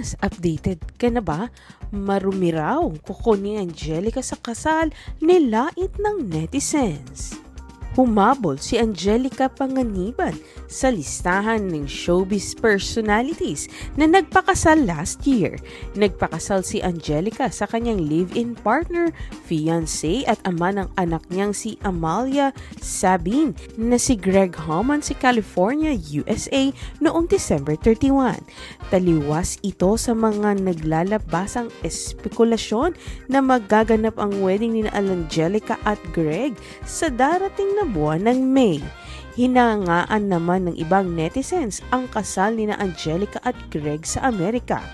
Pilipinas, updated ka na ba? Marumi raw kuko ni Angelica sa kasal, nilait ng netizens. Humabol si Angelica Panganiban sa listahan ng showbiz personalities na nagpakasal last year. Nagpakasal si Angelica sa kanyang live-in partner, fiancé at ama ng anak niyang si Amalia Sabin na si Greg Homan si California, USA noong December 31. Taliwas ito sa mga naglalabasang espekulasyon na magaganap ang wedding ni Angelica at Greg sa darating na buwan ng May. Hinangaan naman ng ibang netizens ang kasal ni Angelica at Greg sa Amerika.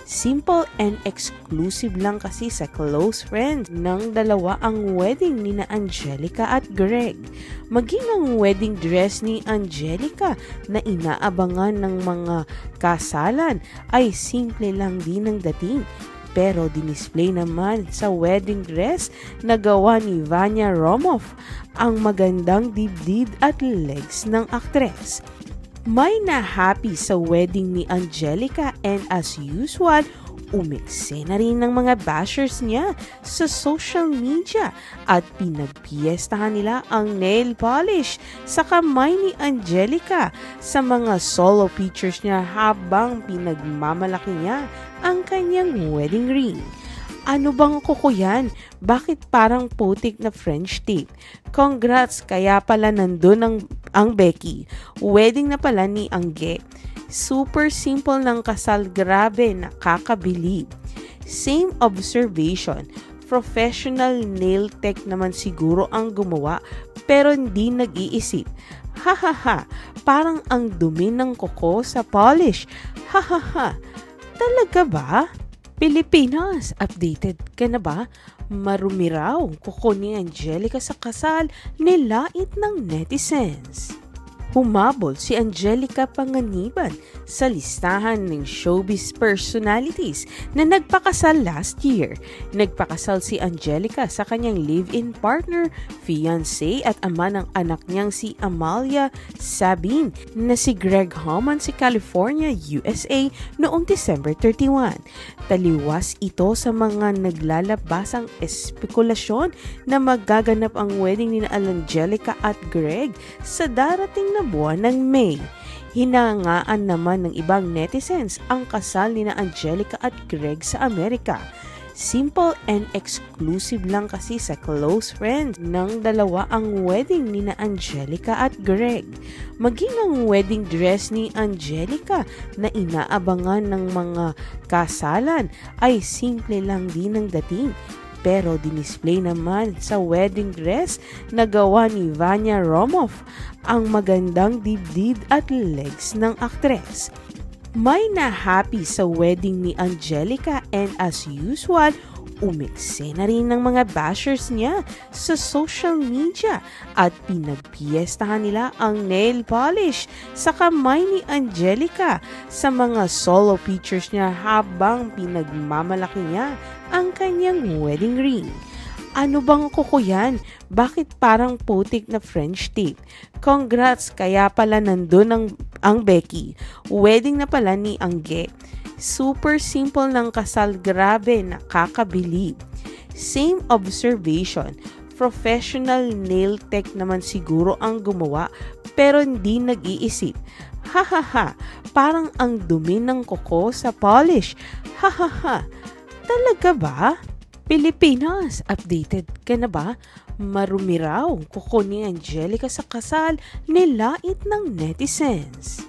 Simple and exclusive lang kasi sa close friends ng dalawa ang wedding ni Angelica at Greg. Maging ang wedding dress ni Angelica na inaabangan ng mga kasalan ay simple lang din ang dating. Pero dinisplay naman sa wedding dress na gawa ni Vanya Romoff ang magandang dibdib at legs ng aktres. May na-happy sa wedding ni Angelica and as usual, umikse na rin ng mga bashers niya sa social media at pinagpiestahan nila ang nail polish sa kamay ni Angelica sa mga solo pictures niya habang pinagmamalaki niya ang kanyang wedding ring. Ano bang kuko yan? Bakit parang putik na French tip? Congrats, kaya pala nandun ang Becky. Wedding na pala ni Angge. Super simple ng kasal, grabe, nakakabilib. Same observation. Professional nail tech naman siguro ang gumawa pero hindi nag-iisip. Hahaha, parang ang dumi ng kuko sa polish. Hahaha, talaga ba? Pilipinas, updated ka na ba? Marumi raw kuko ni Angelica sa kasal, nilait ng netizens. Humabol si Angelica Panganiban sa listahan ng showbiz personalities na nagpakasal last year. Nagpakasal si Angelica sa kanyang live-in partner, fiancé at ama ng anak niyang si Amalia Sabin na si Greg Homan si California, USA noong December 31. Taliwas ito sa mga naglalabasang espekulasyon na magaganap ang wedding ni Angelica at Greg sa darating na buwan ng May. Hinangaan naman ng ibang netizens ang kasal ni Angelica at Greg sa Amerika. Simple and exclusive lang kasi sa close friends ng dalawa ang wedding ni Angelica at Greg. Maging ang wedding dress ni Angelica na inaabangan ng mga kasalan ay simple lang din ang dating. Pero dinisplay naman sa wedding dress na gawa ni Vanya Romoff ang magandang dibdib at legs ng aktres. May na-happy sa wedding ni Angelica and as usual, umikse na rin ng mga bashers niya sa social media at pinagpiestahan nila ang nail polish sa kamay ni Angelica sa mga solo pictures niya habang pinagmamalaki niya ang kanyang wedding ring. Ano bang kuko yan? Bakit parang putik na French tip? Congrats, kaya pala nandun ang Becky. Wedding na pala ni Angge. Super simple ng kasal, grabe, nakakabilib. Same observation. Professional nail tech naman siguro ang gumawa pero hindi nag-iisip. Hahaha, parang ang dumi ng kuko sa polish. Hahaha, talaga ba? Pilipinas, updated ka na ba? Marumi raw kuko ni Angelica sa kasal, nilait ng netizens.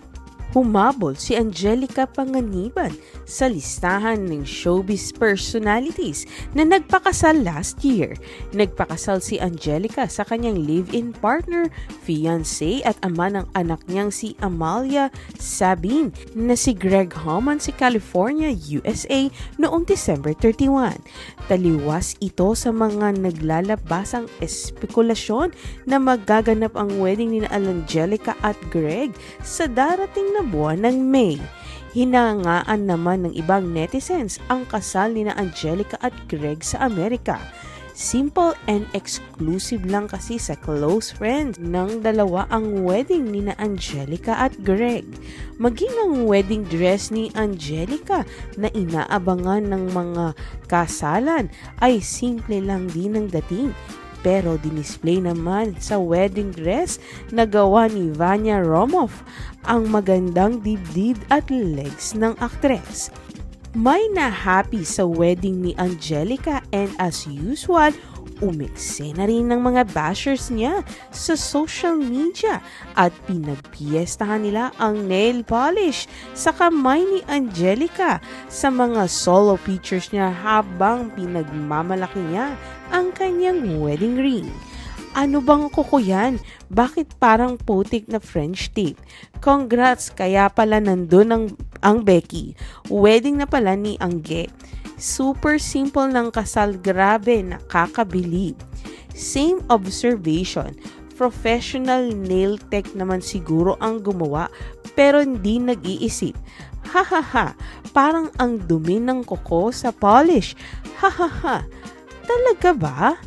Humabol si Angelica Panganiban sa listahan ng showbiz personalities na nagpakasal last year. Nagpakasal si Angelica sa kanyang live-in partner, fiancé at ama ng anak niyang si Amalia Sabin na si Greg Homan si California, USA noong December 31. Taliwas ito sa mga naglalabasang espekulasyon na magaganap ang wedding ni Angelica at Greg sa darating na buwan ng May. Hinangaan naman ng ibang netizens ang kasal ni Angelica at Greg sa Amerika. Simple and exclusive lang kasi sa close friends ng dalawa ang wedding ni na Angelica at Greg. Maging ang wedding dress ni Angelica na inaabangan ng mga kasalan ay simple lang din ang dating. Pero dinisplay naman sa wedding dress na gawa ni Vanya Romoff ang magandang dibdib at legs ng aktres. May na-happy sa wedding ni Angelica and as usual, umikse na rin ng mga bashers niya sa social media at pinagpiestahan nila ang nail polish sa kamay ni Angelica sa mga solo pictures niya habang pinagmamalaki niya ang kanyang wedding ring. Ano bang kuko yan? Bakit parang putik na French tip? Congrats, kaya pala nandun ang Becky. Wedding na pala ni Angge. Super simple ng kasal, grabe, nakakabilib. Same observation. Professional nail tech naman siguro ang gumawa pero hindi nag-iisip. Hahaha, parang ang dumi ng kuko sa polish. Hahaha, talaga ba?